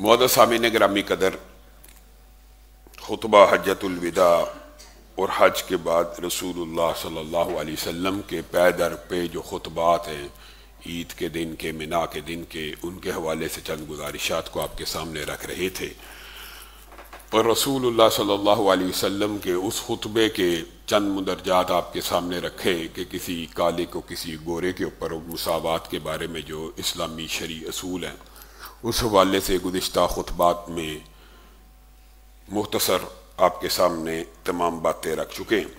मुअज़्ज़ज़ सामीन गिरामी कदर, खुतबा हज्जतुल विदा और हज के बाद रसूलुल्लाह सल्लल्लाहु अलैहि वसल्लम के पै दर पे जो खुतबात हैं ईद के दिन के, मिना के दिन के, उनके हवाले से चंद गुजारिशात को आपके सामने रख रहे थे। और रसूलुल्लाह सल्लल्लाहु अलैहि वसल्लम के उस खुतबे के चंद मुदरजात आपके सामने रखे कि किसी काले को किसी गोरे के ऊपर मुसावात के बारे में जो इस्लामी शरी असूल हैं, उस हवाले से गुज़िश्ता खुतबात में मुख्तसर आपके सामने तमाम बातें रख चुके हैं।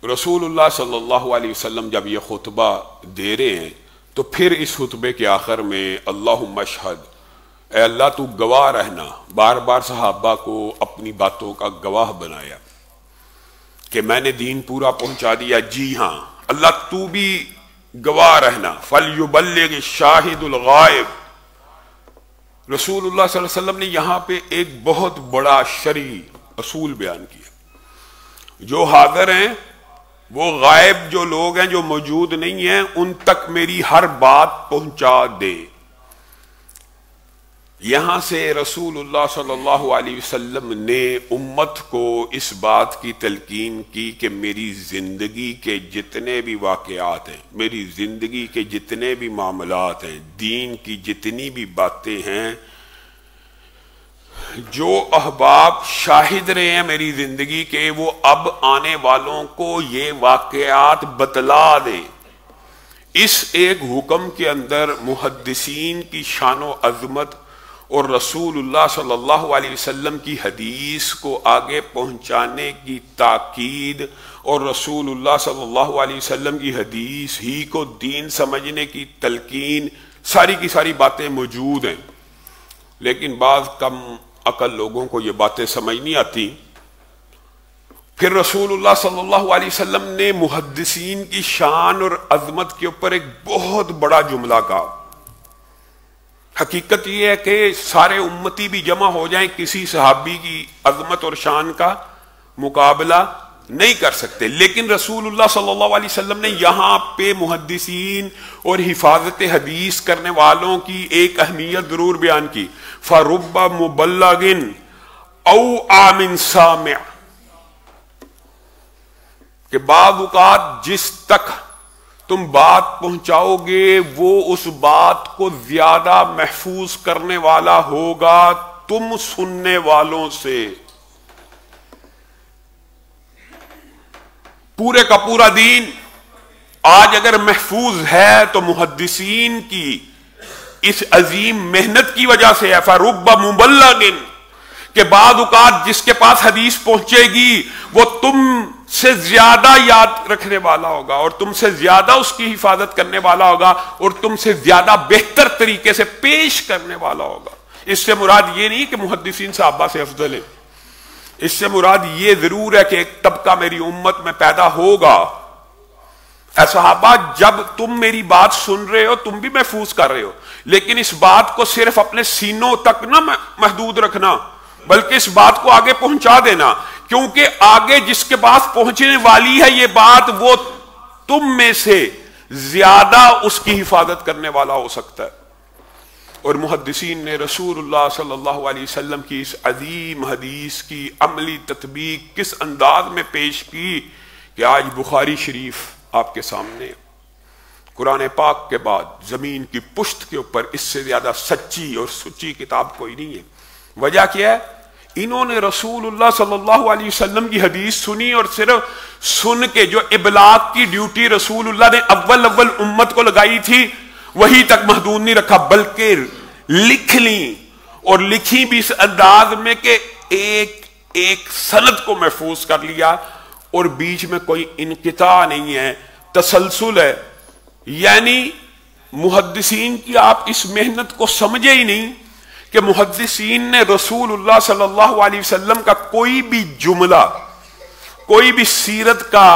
रसूलुल्लाह सल्लल्लाहु अलैहि वसल्लम जब ये खुतबा दे रहे हैं तो फिर इस खुतबे के आखिर में अल्लाहुम्मा अशहद, ए अल्लाह तू गवाह रहना, बार बार सहाबा को अपनी बातों का गवाह बनाया कि मैंने दीन पूरा पहुंचा दिया। जी हाँ, अल्लाह तू भी गवाह रहना। फल युबल्लिग शाहिदुल गायब। रसूलुल्लाह सल्लल्लाहु अलैहि वसल्लम ने यहां पे एक बहुत बड़ा शरई असूल बयान किया। जो हाजिर हैं, वो गायब जो लोग हैं, जो मौजूद नहीं हैं, उन तक मेरी हर बात पहुंचा दे। यहां से रसूलुल्लाह सल्लल्लाहु अलैहि वसल्लम ने उम्मत को इस बात की तलकीन की कि मेरी जिंदगी के जितने भी वाकयात हैं, मेरी जिंदगी के जितने भी मामलात हैं, दीन की जितनी भी बातें हैं, जो अहबाब शाहिद रहे हैं मेरी जिंदगी के, वो अब आने वालों को ये वाकयात बतला दे। इस एक हुक्म के अंदर मुहद्दिसीन की शानो अजमत और रसूलुल्लाह सल्लल्लाहु अलैहि वसल्लम की हदीस को आगे पहुंचाने की ताकीद और रसूलुल्लाह सल्लल्लाहु अलैहि वसल्लम की हदीस ही को दीन समझने की तलकीन, सारी की सारी बातें मौजूद हैं। लेकिन बाज़ कम अकल लोगों को ये बातें समझ नहीं आती। फिर रसूलुल्लाह सल्लल्लाहु अलैहि वसल्लम ने मुहद्दिसीन की शान और अजमत के ऊपर एक बहुत बड़ा जुमला कहा। हकीकत यह है कि सारे उम्मती भी जमा हो जाएं, किसी सहाबी की अजमत और शान का मुकाबला नहीं कर सकते। लेकिन रसूलुल्लाह सल्लल्लाहु अलैहि वसल्लम ने यहां पे मुहद्दिसीन और हिफाजत हदीस करने वालों की एक अहमियत जरूर बयान की। फरुब्बा मुबल्लगिन औ आमिन सामिअ, कि बाद औक़ात जिस तक तुम बात पहुंचाओगे वो उस बात को ज्यादा महफूज करने वाला होगा तुम सुनने वालों से। पूरे का पूरा दीन आज अगर महफूज है तो मुहद्दिसीन की इस अजीम मेहनत की वजह से है। फरुब्बा मुबल्लगिन, के बाद औक़ात जिसके पास हदीस पहुंचेगी वो तुम से ज्यादा याद रखने वाला होगा और तुमसे ज्यादा उसकी हिफाजत करने वाला होगा और तुमसे ज्यादा बेहतर तरीके से पेश करने वाला होगा। इससे मुराद ये नहीं कि मुहद्दिसीन सहाबा से अफजल है। इससे मुराद ये जरूर है कि एक तबका मेरी उम्मत में पैदा होगा। ऐ सहाबा, जब तुम मेरी बात सुन रहे हो तुम भी महफूज कर रहे हो, लेकिन इस बात को सिर्फ अपने सीनों तक ना महदूद रखना, बल्कि इस बात को आगे पहुंचा देना, क्योंकि आगे जिसके पास पहुंचने वाली है ये बात, वो तुम में से ज्यादा उसकी हिफाजत करने वाला हो सकता है। और मुहद्दिसीन ने रसूलुल्लाह सल्लल्लाहु अलैहि वसल्लम की इस अजीम हदीस की अमली तत्बीक किस अंदाज में पेश की कि आज बुखारी शरीफ आपके सामने। कुरान पाक के बाद जमीन की पुश्त के ऊपर इससे ज्यादा सच्ची और सुच्ची किताब कोई नहीं है। वजह क्या है? इन्होंने रसूलुल्लाह सल्लल्लाहु अलैहि वसल्लम की हदीस सुनी और सिर्फ सुन के जो इबलाग की ड्यूटी रसूलुल्लाह ने अव्वल उम्मत को लगाई थी वही तक महदूद नहीं रखा, बल्कि लिख ली और लिखी भी इस अंदाज में कि एक एक सनद को महफूज कर लिया और बीच में कोई इनकिता नहीं है, तसलसल है। यानी मुहद्दिसीन की आप इस मेहनत को समझे ही नहीं कि मुहद्दिसीन ने रसूलुल्लाह सल्लल्लाहु अलैहि वसल्लम का कोई भी जुमला, कोई भी सीरत का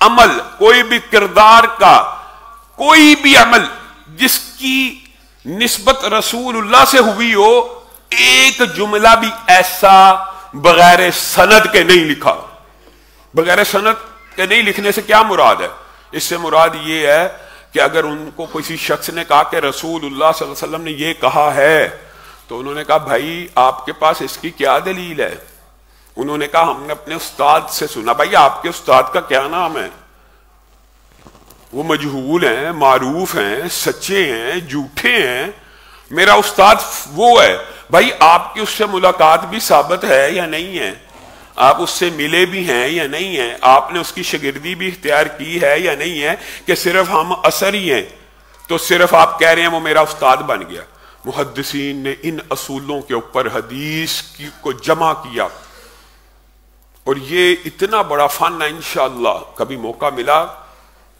अमल, कोई भी किरदार का कोई भी अमल जिसकी निस्बत रसूलुल्लाह से हुई हो, एक जुमला भी ऐसा बगैर सनद के नहीं लिखा। बगैर सनद के नहीं लिखने से क्या मुराद है? इससे मुराद ये है कि अगर उनको किसी शख्स ने कहा कि रसूलुल्लाह सल्लल्लाहु अलैहि वसल्लम ने ये कहा है, तो उन्होंने कहा भाई आपके पास इसकी क्या दलील है? उन्होंने कहा हमने अपने उस्ताद से सुना। भाई आपके उस्ताद का क्या नाम है? वो मजहूल हैं, मारूफ हैं, सच्चे हैं, झूठे हैं। मेरा उस्ताद वो है। भाई आपकी उससे मुलाकात भी साबित है या नहीं है? आप उससे मिले भी हैं या नहीं है? आपने उसकी शागिर्दी भी इख्तियार की है या नहीं है? कि सिर्फ हम असर ही हैं तो सिर्फ आप कह रहे हैं वो मेरा उस्ताद बन गया। मुहद्दिसीन ने इन असूलों के ऊपर हदीस को जमा किया और ये इतना बड़ा फन है। इंशाअल्लाह कभी मौका मिला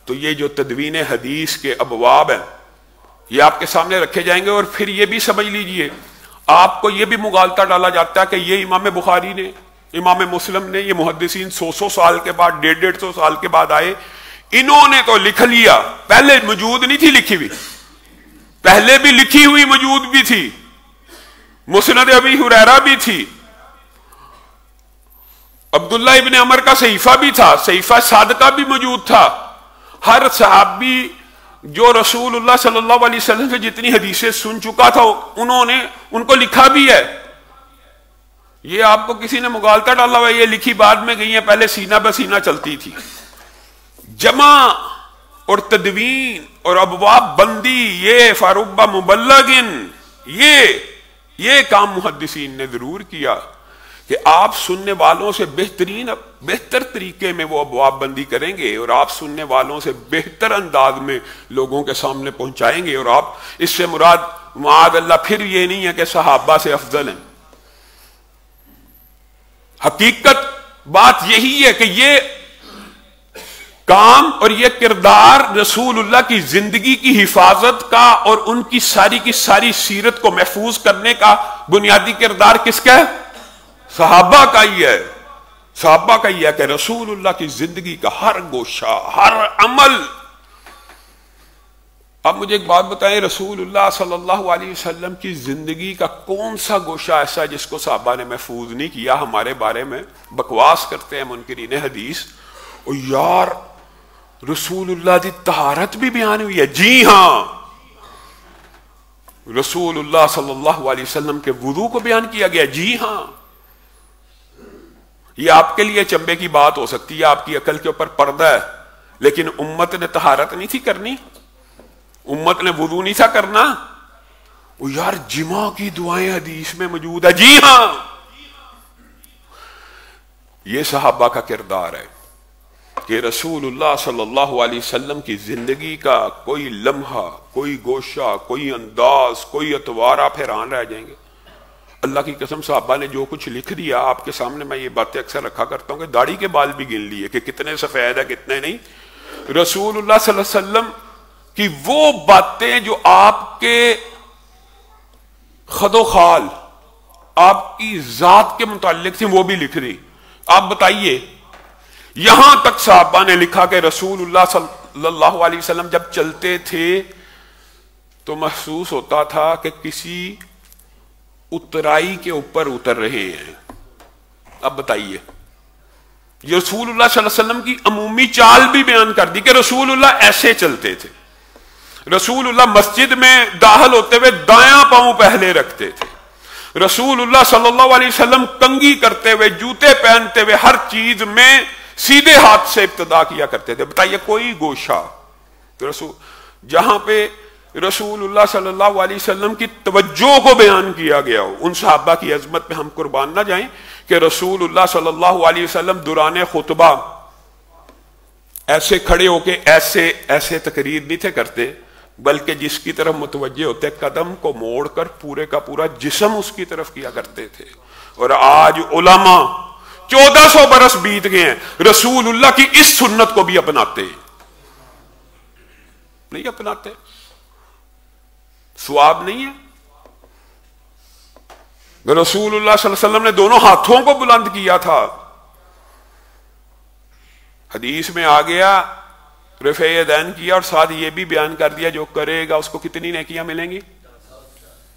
तो ये जो तदवीन हदीस के अबवाब हैं ये आपके सामने रखे जाएंगे। और फिर ये भी समझ लीजिए, आपको ये भी मुगालता डाला जाता है कि ये इमाम बुखारी ने, इमाम मुस्लिम ने, ये मुहद्दिसीन 100 साल के बाद, 150 साल के बाद आए, इन्होंने तो लिख लिया। पहले मौजूद नहीं थी लिखी हुई, पहले भी लिखी हुई मौजूद भी थी, मुस्नद अबी हुरैरा भी थी, अब्दुल्ला इब्ने अमर का सहीफा भी था, सहीफा सादका भी मौजूद था। हर सहाबी जो रसूलुल्लाह सल्लल्लाहु अलैहि वसल्लम से जितनी हदीसें सुन चुका था उन्होंने उनको लिखा भी है। ये आपको किसी ने मुगालता डाला हुआ, ये लिखी बाद में गई है, पहले सीना बसीना चलती थी। जमा और तदवीन और अबवाब बंदी, ये फारुब्बा मुबल्लगिन, ये काम मुहद्दिसीन ने जरूर किया कि आप सुनने वालों से बेहतर तरीके में वो अबवाब बंदी करेंगे और आप सुनने वालों से बेहतर अंदाज में लोगों के सामने पहुंचाएंगे। और आप इससे मुराद माद अल्लाह फिर ये नहीं है कि सहाबा से अफजल हैं। हकीकत बात यही है कि ये काम और ये किरदार रसूलुल्लाह की जिंदगी की हिफाजत का और उनकी सारी की सारी सीरत को महफूज करने का बुनियादी किरदार किसका है? सहाबा का ही है। सहाबा का ही है कि रसूलुल्लाह की जिंदगी का हर गोशा, हर अमल। अब मुझे एक बात बताएं, रसूलुल्लाह सल्लल्लाहु अलैहि वसल्लम की जिंदगी का कौन सा गोशा ऐसा है जिसको सहाबा ने महफूज नहीं किया? हमारे बारे में बकवास करते हैं मुनकिरीन हदीस, और यार रसूलुल्लाह की तहारत भी बयान हुई है। जी हां, रसूलुल्लाह सल्लल्लाहु अलैहि वसल्लम के वुदू को बयान किया गया। जी हां, ये आपके लिए चंबे की बात हो सकती है, आपकी अकल के ऊपर पर्दा है, लेकिन उम्मत ने तहारत नहीं थी करनी, उम्मत ने वुदू नहीं था करना। वो यार जिमा की दुआएं हदीस में मौजूद है। जी हां, ये सहाबा का किरदार है कि रसूलुल्लाह सल्लल्लाहु अलैहि वसल्लम की जिंदगी का कोई लम्हा, कोई गोशा, कोई अंदाज, कोई अतवार आप हैरान रह जाएंगे। अल्लाह की कसम सहाबा ने जो कुछ लिख दिया आपके सामने, मैं ये बातें अक्सर रखा करता हूं कि दाढ़ी के बाल भी गिन लिए कि कितने सफेद है कितने नहीं। रसूलुल्लाह सल्लल्लाहु अलैहि वसल्लम की वो बातें जो आपके खदोखाल, आपकी जात के मुताल्लिक थी, वो भी लिख दी। आप बताइए, यहां तक सहाबा ने लिखा कि रसूलुल्लाह सल्लल्लाहु अलैहि वसल्लम जब चलते थे तो महसूस होता था कि किसी उतराई के ऊपर उतर रहे हैं। अब बताइए, रसूलुल्लाह सल्लल्लाहु अलैहि वसल्लम की अमूमी चाल भी बयान कर दी कि रसूलुल्लाह ऐसे चलते थे। रसूलुल्लाह मस्जिद में दाखिल होते हुए दायां पांव पहले रखते थे। रसूलुल्लाह सल्लल्लाहु अलैहि वसल्लम कंघी करते हुए, जूते पहनते हुए, हर चीज में सीधे हाथ से इब्तिदा किया करते थे। बताइए कोई गोशा जहां पे रसूलुल्लाह सल्लल्लाहु अलैहि वसल्लम की तवज्जो को बयान किया गया हो। उन सहाबा की अजमत पे हम कुर्बान ना जाएं कि रसूलुल्लाह सल्लल्लाहु अलैहि वसल्लम दुराने खुतबा ऐसे खड़े होके ऐसे ऐसे तकरीर नहीं थे करते, बल्कि जिसकी तरफ मुतवज्जे होते कदम को मोड़कर पूरे का पूरा जिस्म उसकी तरफ किया करते थे। और आज उलमा 1400 बरस बीत गए हैं, रसूलुल्लाह की इस सुन्नत को भी अपनाते नहीं अपनाते। सवाब नहीं है। रसूलुल्लाह सल्लल्लाहु अलैहि वसल्लम ने दोनों हाथों को बुलंद किया था। हदीस में आ गया रफ़े यदैन किया और साथ ये भी बयान कर दिया जो करेगा उसको कितनी नेकियां मिलेंगी।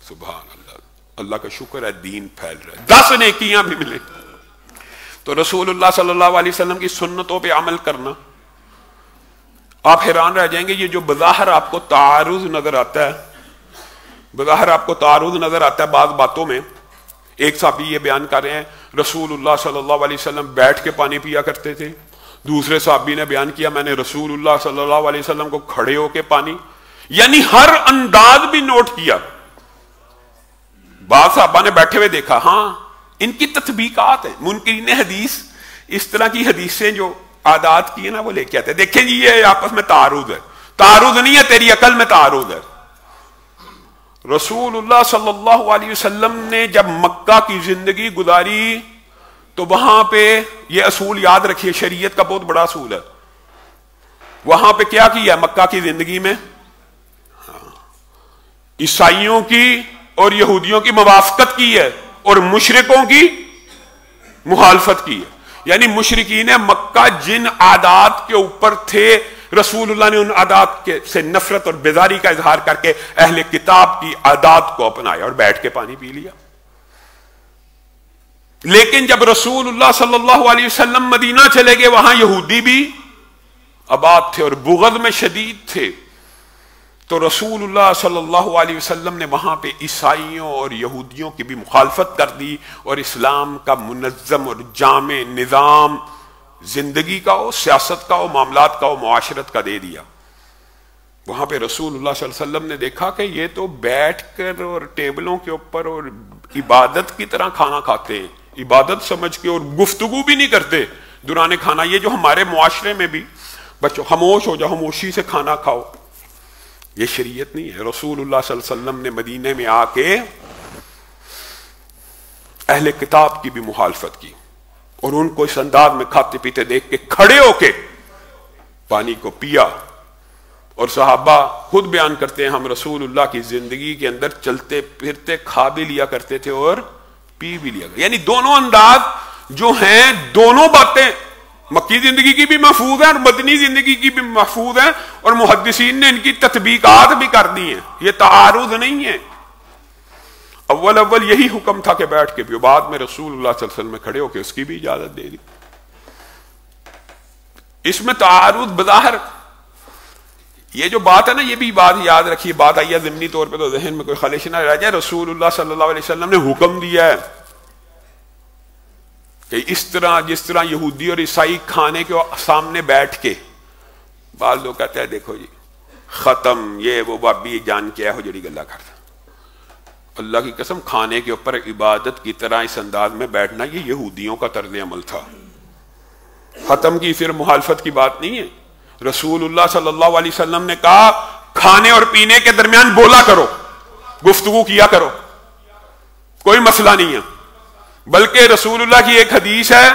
सुभान अल्लाह, अल्लाह का शुक्र है दीन फैल रहा है, 10 नेकियां भी मिले। तो रसूलुल्लाह सल्लल्लाहु अलैहि वसल्लम की सुन्नतों पे अमल करना, आप हैरान रह जाएंगे। ये जो बज़ाहिर आपको तारुज़ नजर आता है, बज़ाहिर आपको तारुद नजर आता है बात बातों में। एक साहबी ये बयान कर रहे हैं रसूलुल्लाह सल्लल्लाहु अलैहि वसल्लम बैठ के पानी पिया करते थे। दूसरे साहबी ने बयान किया मैंने रसूलुल्लाह सल्लल्लाहु अलैहि वसल्लम को खड़े होके पानी, यानी हर अंदाज भी नोट किया। बाद साहबा ने बैठे हुए देखा, हाँ इनकी तत्बीकात है। मुनकिरीन हदीस इस तरह की हदीसें जो आदात की है ना वो लेके आते हैं। देखें जी ये आपस में तारुद है, तारुद नहीं है, तेरी अकल में तारुद है। रसूलुल्लाह सल्लल्लाहु अलैहि वसल्लम ने जब मक्का की जिंदगी गुजारी तो वहां पे ये असूल याद रखिए, शरीयत का बहुत बड़ा असूल है। वहां पे क्या किया मक्का की जिंदगी में? ईसाइयों की और यहूदियों की मुवाफकत की है और मुशरिकों की मुखालफत की है। यानी मुशरिकीन मक्का जिन आदात के ऊपर थे, रसूलुल्लाह ने उन आदात के से नफरत और बेजारी का इजहार करके अहले किताब की आदात को अपनाया और बैठ के पानी पी लिया। लेकिन जब रसूलुल्लाह सल्लल्लाहु अलैहि वसल्लम मदीना चले गए, वहां यहूदी भी आबाद थे और बुग़्ज़ में शदीद थे। तो रसूलुल्लाह सल्लल्लाहु अलैहि वसल्लम ने वहां पे ईसाइयों और यहूदियों की भी मुखालफत कर दी और इस्लाम का मुनज़्ज़म और जामे निज़ाम जिंदगी का हो, सियासत का हो, मामलात का हो, मुआशरत का दे दिया। वहां पे रसूलुल्लाह सल्लल्लाहु अलैहि वसल्लम ने देखा कि ये तो बैठकर और टेबलों के ऊपर और इबादत की तरह खाना खाते हैं, इबादत समझ के, और गुफ्तगू भी नहीं करते दुराने खाना। ये जो हमारे मुआशरे में भी बच्चों खामोश हो जाओ, खामोशी से खाना खाओ, ये शरीयत नहीं है। रसूलुल्लाह सल्लल्लाहु अलैहि वसल्लम ने मदीने में आके अहले किताब की भी मुखालफत की और उनको इस अंदाज में खाते पीते देख के खड़े होके पानी को पिया। और सहाबा खुद बयान करते हैं हम रसूलुल्लाह की जिंदगी के अंदर चलते फिरते खा भी लिया करते थे और पी भी लिया। यानी दोनों अंदाज जो हैं, दोनों बातें मक्की जिंदगी की भी महफूज है और मदनी जिंदगी की भी महफूज है, और मुहद्दिसीन ने इनकी तत्बीकात भी कर दी है। ये तारुद नहीं है। अव्वल यही हुक्म था कि बैठ के पियो, बाद में रसूलुल्लाह सल्लल्लाहु अलैहि वसल्लम में खड़े होकर उसकी भी इजाजत दे दी। इसमें तारुद बज़ाहिर ये जो बात है ना, ये भी बात याद रखिए, बात आई है ज़िम्नी तौर पे तो ज़हन में कोई खलिश ना रह जाए। रसूलुल्लाह सल्लल्लाहु अलैहि वसल्लम ने हुक्म दिया है कि इस तरह जिस तरह यहूदी और ईसाई खाने के सामने बैठ के, बाल लोग कहते हैं देखो जी खत्म ये वो बाबी जान के हो जड़ी गल्ला करता। अल्लाह की कसम खाने के ऊपर इबादत की तरह इस अंदाज में बैठना ये यहूदियों का तर्ज अमल था। खत्म की सिर्फ मुखालफत की बात नहीं है। रसूलुल्लाह सल्लल्लाहु अलैहि वसल्लम ने कहा खाने और पीने के दरमियान बोला करो, गुफ्तगू किया करो, कोई मसला नहीं है। बल्कि रसूलुल्लाह की एक हदीस है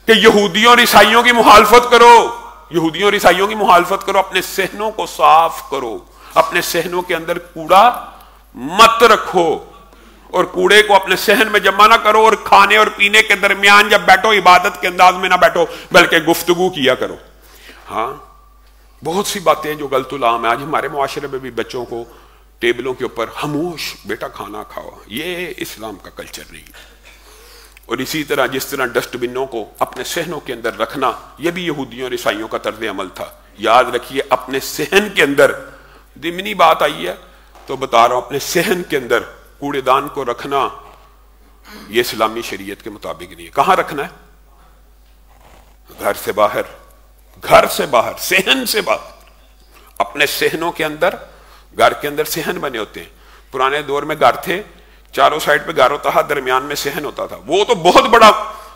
कि यहूदियों और ईसाइयों की मुखालफत करो, यहूदियों और ईसाइयों की मुखालफत करो, अपने सहनों को साफ करो, अपने सहनों के अंदर कूड़ा मत रखो और कूड़े को अपने सहन में जमा ना करो, और खाने और पीने के दरमियान जब बैठो इबादत के अंदाज में ना बैठो बल्कि गुफ्तगू किया करो। हाँ, बहुत सी बातें जो गलतुलाम है आज हमारे मुआशरे में भी, बच्चों को टेबलों के ऊपर खामोश बेटा खाना खाओ, ये इस्लाम का कल्चर नहीं है। और इसी तरह जिस तरह डस्टबिनों को अपने सहनों के अंदर रखना, यह भी यहूदियों और ईसाइयों का तर्ज अमल था। याद रखिए अपने सहन के अंदर, दिमनी बात आई है तो बता रहा हूं, अपने सहन के अंदर कूड़ेदान को रखना यह इस्लामी शरीयत के मुताबिक नहीं है। कहां रखना है? घर से बाहर, घर से बाहर, सहन से बाहर, अपने सहनों के अंदर। घर के अंदर सहन बने होते हैं। पुराने दौर में घर थे, चारों साइड पे घर होता था, दरमियान में सहन होता था, वो तो बहुत बड़ा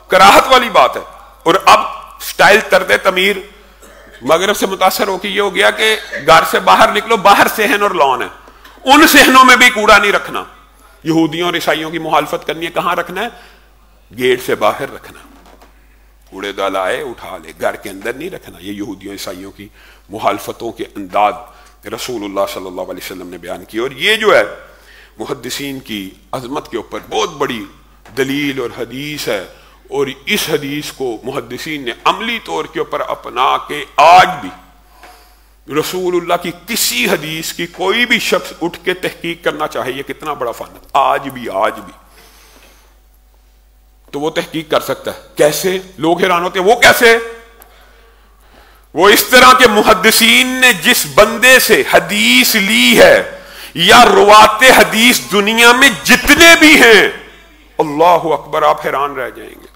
कराहत वाली बात है। और अब स्टाइल तर्द तमीर मगरब से मुतासर होकर ये हो गया कि घर से बाहर निकलो, बाहर सहन और लॉन है, उन सहनों में भी कूड़ा नहीं रखना। यहूदियों और ईसाइयों की मुखालफत करनी है, कहां रखना है? गेट से बाहर रखना, कूड़ेदान आए उठा ले, घर के अंदर नहीं रखना। ये यहूदियों ईसाइयों की मुखालफतों के अंदाज रसूलुल्लाह सल्लल्लाहु अलैहि वसल्लम ने बयान किए। और ये जो है मुहद्दिसीन की अजमत के ऊपर बहुत बड़ी दलील और हदीस है, और इस हदीस को मुहद्दिसीन ने अमली तौर के ऊपर अपना के आज भी रसूलुल्लाह की किसी हदीस की कोई भी शख्स उठ के तहकीक करना चाहे, ये कितना बड़ा फन है, आज भी तो वो तहकीक कर सकता है। कैसे? लोग हैरान होते हैं, वो कैसे? वो इस तरह के मुहद्दिसीन ने जिस बंदे से हदीस ली है या रुवाते हदीस दुनिया में जितने भी हैं, अल्लाह अकबर, आप हैरान रह जाएंगे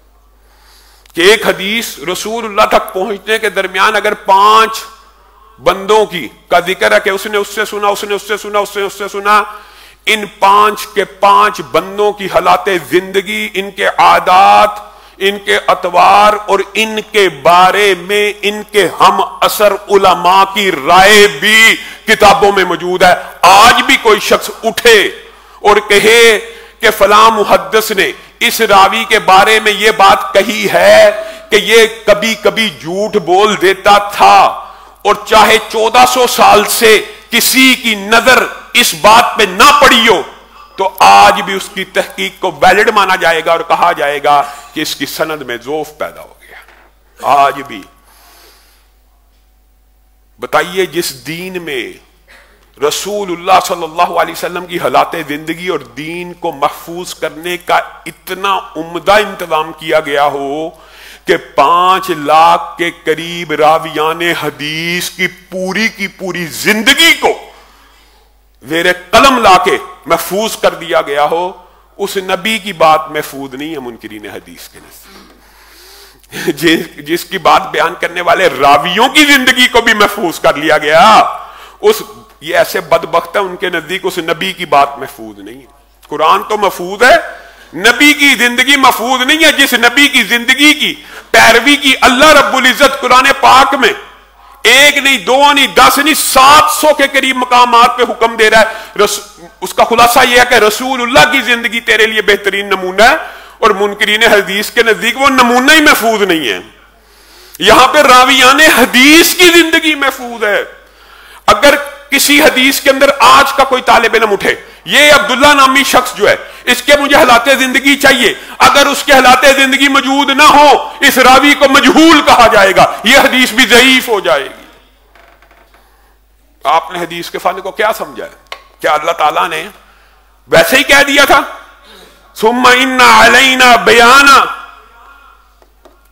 कि एक हदीस रसूलुल्लाह तक पहुंचने के दरमियान अगर 5 बंदों की का जिक्र है कि उसने उससे सुना, उसने उससे सुना, उसने उससे सुना, इन 5 के 5 बंदों की हालाते जिंदगी, इनके आदात, इनके अतवार और इनके बारे में इनके हम असर उलमा की राय भी किताबों में मौजूद है। आज भी कोई शख्स उठे और कहे कि फलां मुहद्दिस ने इस रावी के बारे में यह बात कही है कि यह कभी कभी झूठ बोल देता था, और चाहे 1400 साल से किसी की नजर इस बात पे ना पड़ी हो, तो आज भी उसकी तहकीक को वैलिड माना जाएगा और कहा जाएगा कि इसकी सनद में ज़ोफ पैदा हो गया। आज भी बताइए, जिस दीन में रसूलुल्लाह सल्लल्लाहु अलैहि वसल्लम की हालाते जिंदगी और दीन को महफूज करने का इतना उम्दा इंतजाम किया गया हो कि 5 लाख के करीब रावियाने हदीस की पूरी जिंदगी को ज़ेरे कलम लाके महफूज कर दिया गया हो, उस नबी की बात महफूज नहीं है मुनकिरीन हदीस के नज़दीक। जिसकी बात बयान करने वाले रावियों की जिंदगी को भी महफूज कर लिया गया, ये ऐसे बदबख्त है, उनके नजदीक उस नबी की बात महफूज नहीं है। कुरान तो महफूज है, नबी की जिंदगी महफूज नहीं है। जिस नबी की जिंदगी की पैरवी की अल्लाह रब्बुल इज्जत कुरान पाक में 1 नहीं 2 नहीं 10 नहीं 700 के करीब मकामात पे हुक्म दे रहा है, उसका खुलासा यह है कि रसूलुल्लाह की जिंदगी तेरे लिए बेहतरीन नमूना है, और मुनकिरीन हदीस के नजदीक वो नमूना ही महफूज नहीं है। यहां पे रावियाने हदीस की जिंदगी महफूज है। अगर किसी हदीस के अंदर आज का कोई तालिब इल्म उठे, ये अब्दुल्ला नामी शख्स जो है, इसके मुझे हालाते जिंदगी चाहिए, अगर उसके हालाते जिंदगी मौजूद ना हो, इस रावी को मजहूल कहा जाएगा, यह हदीस भी ज़ईफ हो जाएगी। आपने हदीस के फाने को क्या समझा है? क्या अल्लाह ताला ने वैसे ही कह दिया था, सुम्मा इन्ना अलैना बयाना,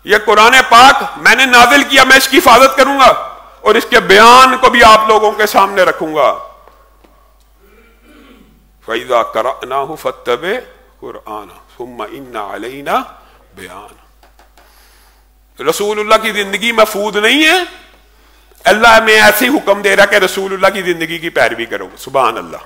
यह कुरान पाक मैंने नाजिल किया, मैं इसकी हिफाजत करूंगा और इसके बयान को भी आप लोगों के सामने रखूंगा। फैज़ा क़रअनाहु फत्तबि कुरआना सुम्मा इन्ना अलैना बयान। रसूलुल्लाह की जिंदगी महफूज नहीं है, अल्लाह में ऐसे ही हुक्म दे रहा है कि रसूलुल्लाह की जिंदगी की पैरवी करो। सुभान अल्लाह,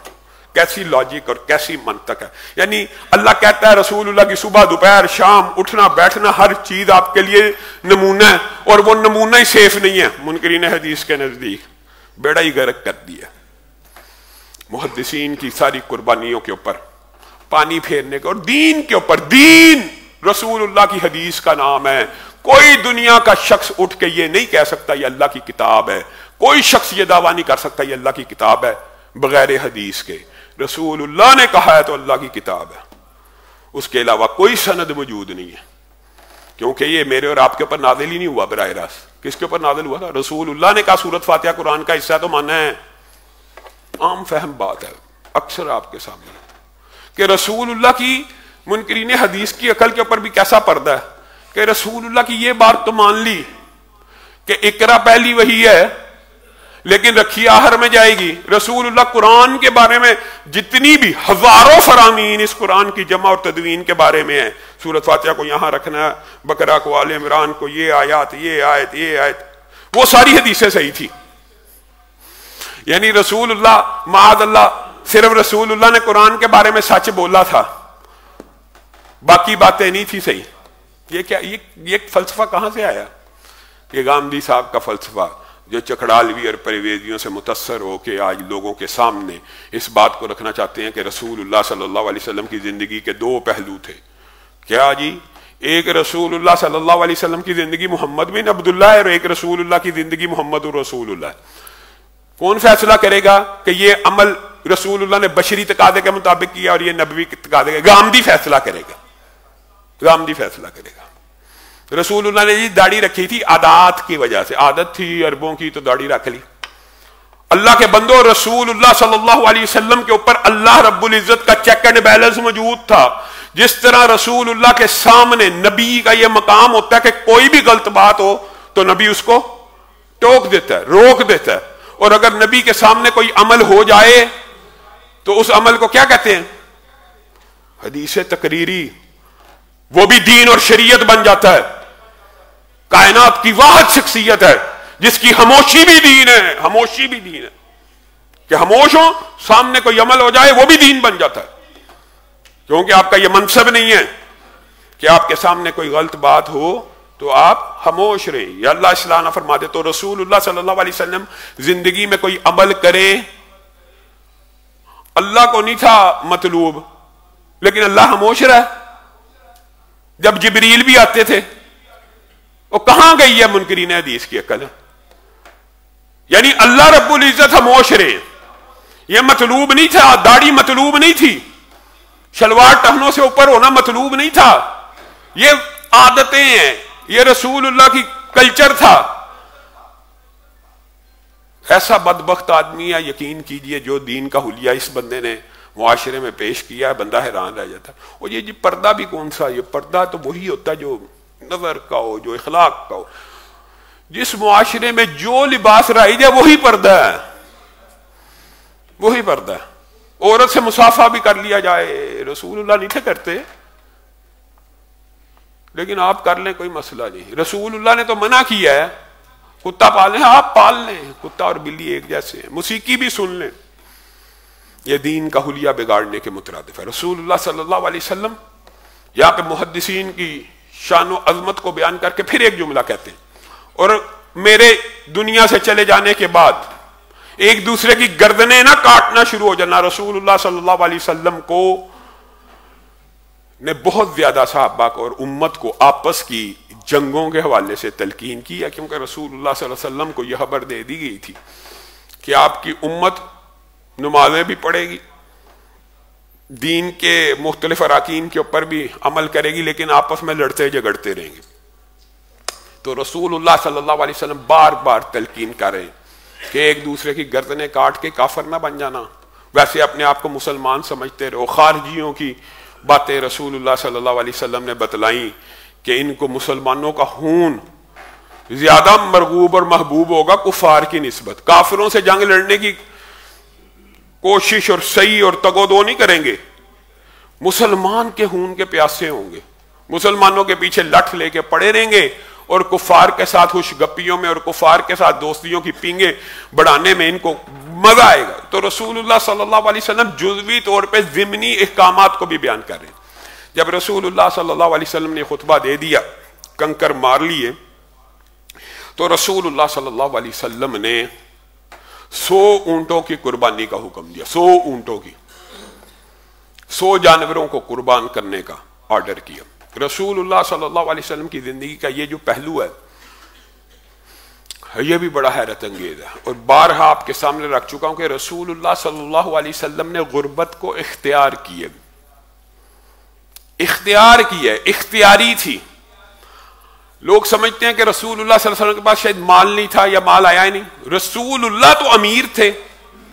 कैसी लॉजिक और कैसी मंतक है। यानी अल्लाह कहता है रसूलुल्लाह की सुबह दोपहर शाम उठना बैठना हर चीज आपके लिए नमूना है, और वो नमूना ही सेफ नहीं है मुनकरीन हदीस के नजदीक। बेड़ा ही गर्क कर दिया। मुहद्दिसीन की सारी कुर्बानियों के ऊपर पानी फेरने के और दीन के ऊपर, दीन रसूलुल्लाह की हदीस का नाम है। कोई दुनिया का शख्स उठ के ये नहीं कह सकता ये अल्लाह की किताब है, कोई शख्स ये दावा नहीं कर सकता ये अल्लाह की किताब है बगैर हदीस के। रसूलुल्लाह ने कहा है तो अल्लाह की किताब है, उसके अलावा कोई सनद मौजूद नहीं है, क्योंकि ये मेरे और आपके ऊपर नाजिल ही नहीं हुआ बराह रास्त। किसके ऊपर नाजिल हुआ था? रसूलुल्लाह ने कहा सूरत फातिहा कुरान का हिस्सा, तो मानना है। आम फहम बात है अक्सर आपके सामने कि रसूलुल्लाह की मुनकरीन हदीस की अकल के ऊपर भी कैसा पर्दा है कि रसूलुल्लाह की ये बात तो मान ली कि इकरा पहली वही है लेकिन रखी आहर में जाएगी। रसूलुल्लाह कुरान के बारे में जितनी भी हजारों फरामीन इस कुरान की जमा और तदवीन के बारे में है, सूरत फातिहा को यहां रखना, बकरा को, आले इमरान को, ये आयत, ये आयत, ये आयत, वो सारी हदीसें सही थी। यानी रसूलुल्लाह माअल्लाह सिर्फ रसूलुल्लाह ने कुरान के बारे में सच बोला था, बाकी बातें नहीं थी सही। ये क्या, ये फलसफा कहां से आया? ये गांधी साहब का फलसफा जो चकड़ालवी और परिवेदियों से मुतस्सर हो के आज लोगों के सामने इस बात को रखना चाहते हैं कि रसूलुल्लाह सल्लल्लाहु अलैहि वसल्लम की जिंदगी के 2 पहलू थे। क्या जी? एक रसूलुल्लाह सल्लल्लाहु अलैहि वसल्लम की जिंदगी मोहम्मद बिन अब्दुल्लाह है और एक रसूलुल्लाह की जिंदगी मोहम्मद रसूलुल्लाह है। कौन फैसला करेगा कि ये अमल रसूलुल्लाह ने बशरी तकादे के मुताबिक किया और ये नबवी तकादे? गामदी फैसला करेगा, गामदी फैसला करेगा। रसूलुल्लाह ने जी दाढ़ी रखी थी आदात की वजह से, आदत थी अरबों की तो दाढ़ी रख ली। अल्लाह के बंदो, रसूलुल्लाह सल्लल्लाहु अलैहि वसल्लम के ऊपर अल्लाह रब्बुल इज्जत का चेक एंड बैलेंस मौजूद था। जिस तरह रसूलुल्लाह के सामने नबी का यह मकाम होता है कि कोई भी गलत बात हो तो नबी उसको टोक देता है, रोक देता है, और अगर नबी के सामने कोई अमल हो जाए तो उस अमल को क्या कहते हैं? हदीस तकरीरी। वो भी दीन और शरीयत बन जाता है। कायनात की वाहिद शख्सियत है जिसकी खामोशी भी दीन है, खामोशी भी दीन है। कि खामोश हो, सामने कोई अमल हो जाए, वो भी दीन बन जाता है। क्योंकि आपका यह मनसब नहीं है कि आपके सामने कोई गलत बात हो तो आप खामोश रहे। या अल्लाह इस्लाह ना फरमा दे। तो रसूलुल्लाह सल्लल्लाहु अलैहि वसल्लम जिंदगी में कोई अमल करे, अल्लाह को नहीं था मतलूब, लेकिन अल्लाह खामोश रहा। जब जिब्रील भी आते थे, वो कहां गई है मुनकरीन हदीस की अकल? यानी अल्लाह रब्बुल इज्जत खामोश रहे। यह मतलूब नहीं था, दाढ़ी मतलूब नहीं थी, शलवार टहनों से ऊपर होना मतलूब नहीं था। ये आदतें हैं, ये रसूलुल्लाह की कल्चर था। ऐसा बदबख्त आदमी है, यकीन कीजिए, जो दीन का हुलिया इस बंदे ने मुआशरे में पेश किया है, बंदा हैरान रह जाता। और ये पर्दा भी कौन सा? ये पर्दा तो वही होता है जो नजर का हो, जो इखलाक का हो। जिस मुआशरे में जो लिबास राइज है वही पर्दा है, वही पर्दा है। औरत से मुसाफा भी कर लिया जाए, रसूलुल्लाह नहीं थे करते, लेकिन आप कर लें, कोई मसला नहीं। रसूलुल्लाह ने तो मना किया है, कुत्ता पालें, आप पाल लें, कुत्ता और बिल्ली एक जैसे हैं, मौसीकी भी सुन लें। यह दीन का हुलिया बिगाड़ने के मुतरादिफ है। रसूलुल्लाह सल्लल्लाहु अलैहि वसल्लम यहाँ पे मुहद्दिसीन की शान व अजमत को बयान करके फिर एक जुमला कहते हैं, और मेरे दुनिया से चले जाने के बाद एक दूसरे की गर्दनें ना काटना शुरू हो जाना। रसूलुल्लाह सल्लल्लाहु अलैहि वसल्लम को ने बहुत ज्यादा सहाबा को और उम्मत को आपस की जंगों के हवाले से तलकीन की है, क्योंकि रसूलुल्लाह सल्लल्लाहु अलैहि वसल्लम को यह खबर दे दी गई थी कि आपकी उम्मत नमाजें भी पढ़ेगी, दीन के मुख्तलिफ अराकीन के ऊपर भी अमल करेगी, लेकिन आपस में लड़ते झगड़ते रहेंगे। तो रसूलुल्लाह सल्लल्लाहु अलैहि वसल्लम बार बार तलकीन कर रहे हैं कि एक दूसरे की गर्दनें काट के काफिर ना बन जाना। वैसे अपने आप को मुसलमान समझते रहो। खारजियों की बातें रसूलुल्लाह सल्लल्लाहु अलैहि वसल्लम ने बतलाई कि इनको मुसलमानों का खून ज्यादा मरगूब और महबूब होगा कुफार की निस्बत। काफिरों से जंग लड़ने की कोशिश और सही और तगोदो नहीं करेंगे, मुसलमान के खून के प्यासे होंगे, मुसलमानों के पीछे लठ लेके पड़े रहेंगे और कुफार के साथ खुशगप्पियों में और कुफार के साथ दोस्तियों की पींगे बढ़ाने में इनको मजा आएगा। तो रसूलुल्लाह सल्लल्लाहु अलैहि वसल्लम जुज़वी तौर पे ज़िमनी अहकामात को भी बयान कर रहे हैं। जब रसूलुल्लाह सल्लल्लाहु अलैहि वसल्लम ने खुतबा दे दिया, कंकर मार लिए, तो रसूलुल्लाह सल्लल्लाहु अलैहि वसल्लम ने 100 ऊंटों की कुर्बानी का हुक्म दिया। 100 ऊंटों की, 100 जानवरों को कुर्बान करने का ऑर्डर किया। रसूलुल्लाह सल्लल्लाहु अलैहि वसल्लम की जिंदगी का ये जो पहलू है, यह भी बड़ा हैरत अंगेज है, और बारहा आपके सामने रख चुका हूं कि रसूलुल्लाह सल्लल्लाहु अलैहि वसल्लम ने गुर्बत को इख्तियार किए, इख्तियार की है, इख्तियारी थी। लोग समझते हैं कि रसूलुल्लाह सल्लल्लाहु अलैहि वसल्लम के पास शायद माल नहीं था या माल आया ही नहीं। रसूलुल्लाह तो अमीर थे,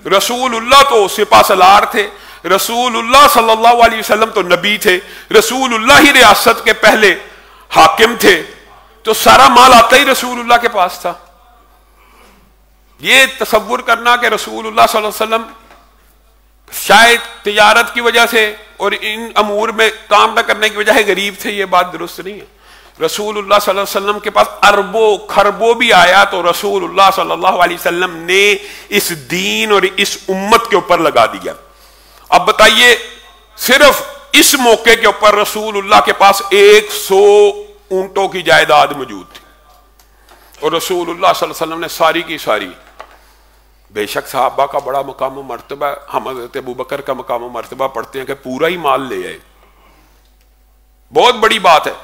रसूलुल्लाह तो सिपा सलार थे, रसूलुल्लाह सल्लल्लाहु अलैहि वसल्लम तो नबी थे, रसूलुल्लाह ही रियासत के पहले हाकिम थे, तो सारा माल आता ही रसूलुल्लाह के पास था। ये तसव्वुर करना कि रसूलुल्लाह सल्लल्लाहु अलैहि वसल्लम शायद तिजारत की वजह से और इन अमूर में काम न करने की वजह से गरीब थे, ये बात दुरुस्त नहीं है। रसूलुल्लाह सल्लल्लाहु अलैहि वसल्लम के पास अरबों खरबों भी आया तो रसूलुल्लाह सल्लल्लाहु अलैहि वसल्लम ने इस दीन और इस उम्मत के ऊपर लगा दिया। अब बताइए, सिर्फ इस मौके के ऊपर रसूलुल्लाह के पास 100 ऊंटों की जायदाद मौजूद थी, और रसूलुल्लाह सल्लल्लाहु अलैहि वसल्लम ने सारी की सारी, बेशक सहाबा का बड़ा मकाम व मर्तबा, हम हज़रत अबू बकर का मकाम व मर्तबा पढ़ते हैं कि पूरा ही माल ले आए, बहुत बड़ी बात है।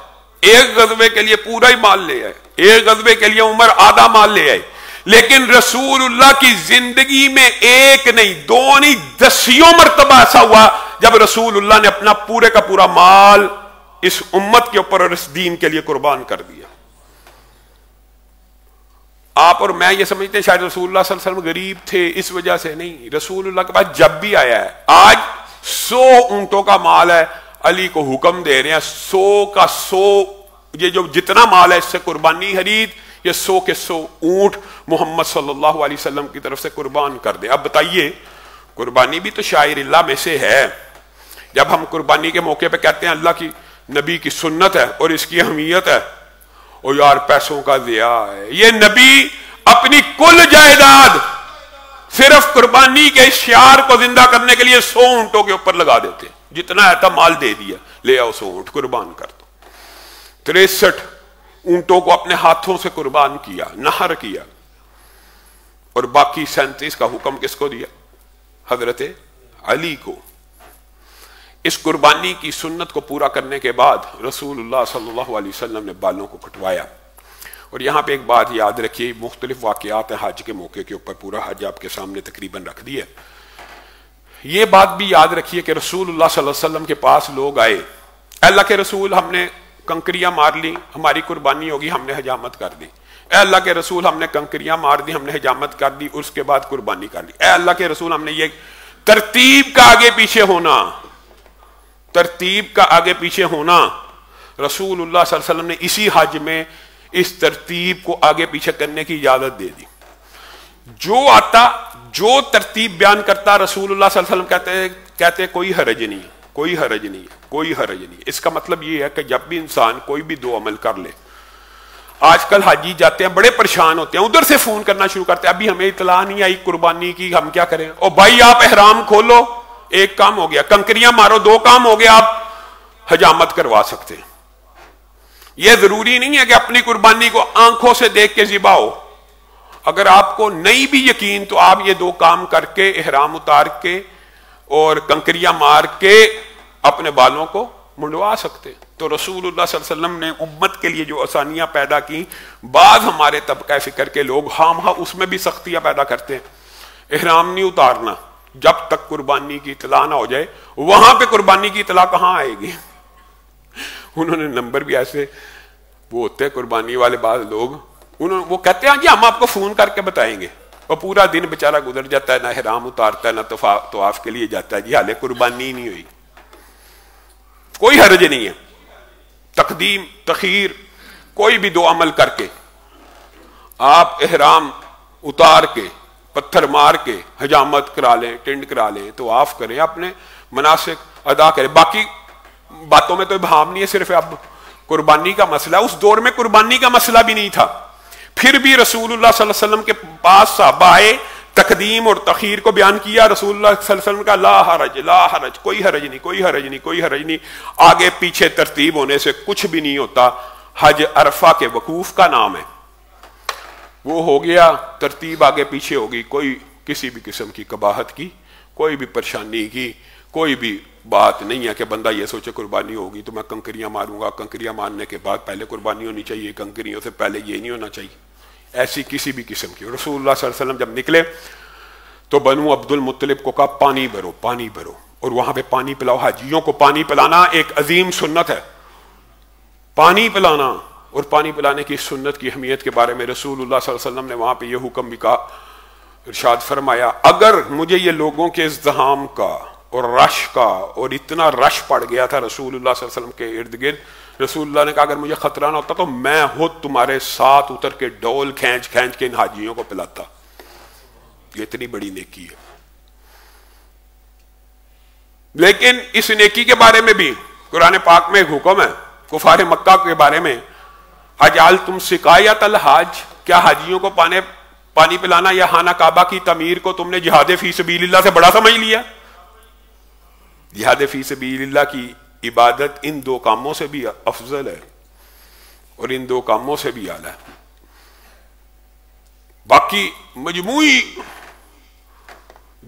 एक गज़वे के लिए पूरा ही माल ले आए, एक गज़वे के लिए उमर आधा माल ले आए, लेकिन रसूलुल्लाह की जिंदगी में एक नहीं, दो नहीं, 10 मर्तबा ऐसा हुआ जब रसूलुल्लाह ने अपना पूरे का पूरा माल इस उम्मत के ऊपर और इस दीन के लिए कुर्बान कर दिया। आप और मैं ये समझते हैं शायद रसूलुल्लाह सल्लल्लाहु अलैहि वसल्लम गरीब थे इस वजह से, नहीं, रसूलुल्लाह के पास जब भी आया है, आज 100 ऊंटों का माल है, अली को हुक्म दे रहे हैं 100 का 100, ये जो जितना माल है इससे कुर्बानी खरीद, ये 100 के 100 ऊंट मोहम्मद सल्लल्लाहु अलैहि वसल्लम की तरफ से कुर्बान कर दे। अब बताइए, कुर्बानी भी तो शाइरिल्लाह में से है। जब हम कुर्बानी के मौके पे कहते हैं अल्लाह की नबी की सुन्नत है और इसकी अहमियत है, ओ यार पैसों का ज़िया है। ये नबी अपनी कुल जायदाद सिर्फ कुर्बानी के शियार को जिंदा करने के लिए 100 ऊंटों के ऊपर लगा देते। जितना है था माल दे दिया, ले आओ 100 ऊंट कुर्बान कर दो। 63 ऊंटों को अपने हाथों से कुर्बान किया, नहर किया, और बाकी 37 का हुक्म किसको दिया? हजरत अली को। इस कुर्बानी की सुन्नत को पूरा करने के बाद रसूलुल्लाह सल्लल्लाहु अलैहि वसल्लम ने बालों को कटवाया। और यहां पे एक बात याद रखिए, मुख्तलिफ वाकयात हैं हज के मौके के ऊपर, पूरा हज आपके सामने तकरीबन रख दिया। ये बात भी याद रखिए कि रसूलुल्लाह सल्लल्लाहु अलैहि वसल्लम के पास लोग आए, अल्लाह के रसूल हमने कंकरियां मार ली, हमारी कुर्बानी होगी, हमने हजामत कर दी। अल्लाह के रसूल हमने कंकरियां मार दी, हमने हजामत कर दी, उसके बाद कुर्बानी कर ली। अल्लाह के रसूल हमने ये तरतीब का आगे पीछे होना, तरतीब का आगे पीछे होना, रसूलुल्लाह सल्लल्लाहु अलैहि वसल्लम ने इसी हज में इस तरतीब को आगे पीछे करने की इजाजत दे दी। जो आता, जो तरतीब बयान करता, रसूलुल्लाह सल्लल्लाहु अलैहि वसल्लम कहते कोई हरज नहीं, कोई हरज नहीं, कोई हरज नहीं। इसका मतलब ये है कि जब भी इंसान कोई भी दो अमल कर ले, आजकल हाजी जाते हैं बड़े परेशान होते हैं, उधर से फोन करना शुरू करते हैं, अभी हमें इतला नहीं आई कुर्बानी की, हम क्या करें? ओ भाई आप एहराम खोलो, एक काम हो गया, कंकरियां मारो, दो काम हो गया, आप हजामत करवा सकते हैं। यह जरूरी नहीं है कि अपनी कुर्बानी को आंखों से देख के ज़िबा हो। अगर आपको नहीं भी यकीन तो आप ये दो काम करके, एहराम उतार के और कंकरियां मार के अपने बालों को मुंडवा सकते। तो रसूलुल्लाह सल्लल्लाहु अलैहि वसल्लम ने उम्मत के लिए जो आसानियां पैदा की, बाद हमारे तबका फिक्र के लोग हाँ उसमें भी सख्तियां पैदा करते हैं। एहराम नहीं उतारना जब तक कुर्बानी की इतला ना हो जाए, वहां पे कुर्बानी की इतला कहां आएगी? उन्होंने नंबर भी ऐसे, वो होते हैं कुर्बानी वाले बाद लोग, वो कहते हैं जी हम आपको फोन करके बताएंगे, और पूरा दिन बेचारा गुजर जाता है, ना एहराम उतारता है, ना तवाफ के लिए जाता है, जी हाले कुर्बानी नहीं हुई। कोई हर्ज नहीं है। तकदीम तखीर कोई भी दो अमल करके आप एहराम उतार के, पत्थर मार के हजामत करा लें, टिंड करा लें, तो आफ करें, अपने मनासिक अदा करें। बाकी बातों में तो इबहाम नहीं है, सिर्फ अब कुर्बानी का मसला। उस दौर में कुर्बानी का मसला भी नहीं था, फिर भी रसूलुल्लाह सल्लल्लाहु अलैहि वसल्लम के पास सहाबा आए, तकदीम और तखीर को बयान किया। रसूलुल्लाह सल्लल्लाहु अलैहि वसल्लम का ला हरज, कोई हरज नहीं, कोई हरज नहीं, कोई हरज नहीं। आगे पीछे तरतीब होने से कुछ भी नहीं होता। हज अरफा के वकूफ का नाम है, वो हो गया, तरतीब आगे पीछे होगी। कोई किसी भी किस्म की कबाहत की, कोई भी परेशानी की कोई भी बात नहीं है कि बंदा ये सोचे कुर्बानी होगी तो मैं कंकरियां मारूंगा, कंकरियां मारने के बाद पहले कुर्बानी होनी चाहिए, कंकरियों से पहले ये नहीं होना चाहिए। ऐसी किसी भी किस्म की। रसूलुल्लाह सल्लल्लाहु अलैहि वसल्लम जब निकले तो बनु अब्दुल मुत्तलिब को कहा पानी भरो, पानी भरो, और वहां पे पानी पिलाओ। हाजियों को पानी पिलाना एक अजीम सुन्नत है, पानी पिलाना। और पानी पिलाने की सुन्नत की अहमियत के बारे में रसूलुल्लाह सल्लल्लाहु अलैहि वसल्लम ने वहां पे यह हुक्म भी कहा, इरशाद फरमाया, अगर मुझे ये लोगों के इज़्तिहाम का और रश का, और इतना रश पड़ गया था रसूलुल्लाह सल्लल्लाहु अलैहि वसल्लम के इर्द गिर्द, रसूलुल्लाह ने कहा अगर मुझे खतरा ना होता तो मैं खुद तुम्हारे साथ उतर के डोल खींच खींच के इन हाजियों को पिलाता। ये इतनी बड़ी नेकी है। लेकिन इस नेकी के बारे में भी कुरान पाक में एक हुक्म है कुफार मक्का के बारे में, अजाल तुम सिकायत अल हाज, क्या हाजियों को पानी पिलाना या खाना काबा की तमीर को तुमने जिहाद फी सबीलिल्लाह से बड़ा समझ लिया? जिहाद फी सबीलिल्लाह की इबादत इन दो कामों से भी अफजल है और इन दो कामों से भी आला है। बाकी मजमूई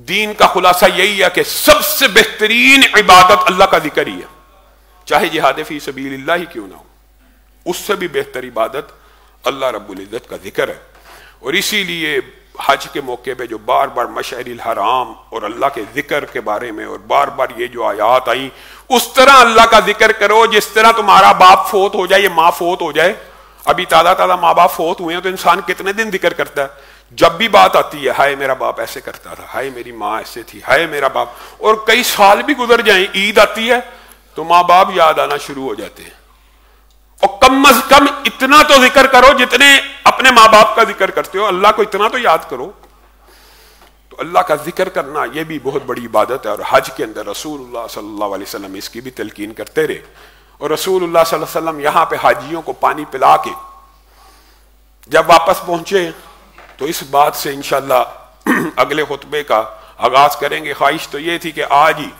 दीन का खुलासा यही है कि सबसे बेहतरीन इबादत अल्लाह का जिक्र ही है, चाहे जिहाद फी सबीलिल्लाह ही क्यों ना हो, उससे भी बेहतर इबादत अल्लाह रब्बुल इज्जत का जिक्र है। और इसीलिए हज के मौके पे जो बार बार मशअरिल हराम और अल्लाह के जिक्र के बारे में और बार बार ये जो आयात आई, उस तरह अल्लाह का जिक्र करो जिस तरह तुम्हारा बाप फोत हो जाए, ये माँ फोत हो जाए। अभी ताज़ा ताज़ा माँ बाप फोत हुए हैं तो इंसान कितने दिन जिक्र करता है। जब भी बात आती है, हाय मेरा बाप ऐसे करता था, हाय मेरी माँ ऐसे थी, हाय मेरा बाप, और कई साल भी गुजर जाए, ईद आती है तो माँ बाप याद आना शुरू हो जाते हैं। और कम अज कम इतना तो जिक्र करो जितने अपने माँ बाप का जिक्र करते हो, अल्लाह को इतना तो याद करो। तो अल्लाह का जिक्र करना यह भी बहुत बड़ी इबादत है। और हज के अंदर रसूलुल्लाह सल्लल्लाहु अलैहि वसल्लम इसकी भी तलकीन करते रहे। और रसूलुल्लाह सल्लल्लाहु अलैहि वसल्लम यहाँ पे हाजियों को पानी पिला के जब वापस पहुंचे तो इस बात से इंशाअल्लाह अगले खुतबे का आगाज करेंगे। ख्वाहिश तो ये थी कि आज ही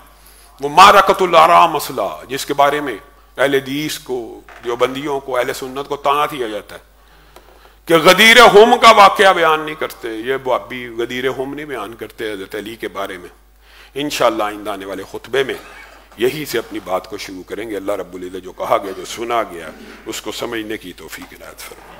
वो मारकतुल आरा मसला, जिसके बारे में अहले हदीस को, जो बंदियों को, अहले सुन्नत को ताना दिया जाता है कि गदीर हुम का वाकया बयान नहीं करते, ये अभी गदीर हुम नहीं बयान करते हज़रत अली के बारे में। इंशाअल्लाह आइंदा आने वाले खुतबे में यही से अपनी बात को शुरू करेंगे। अल्लाह रब्बुल इज़्ज़त जो कहा गया, जो सुना गया, उसको समझने की तौफीक इनायत फरमाए।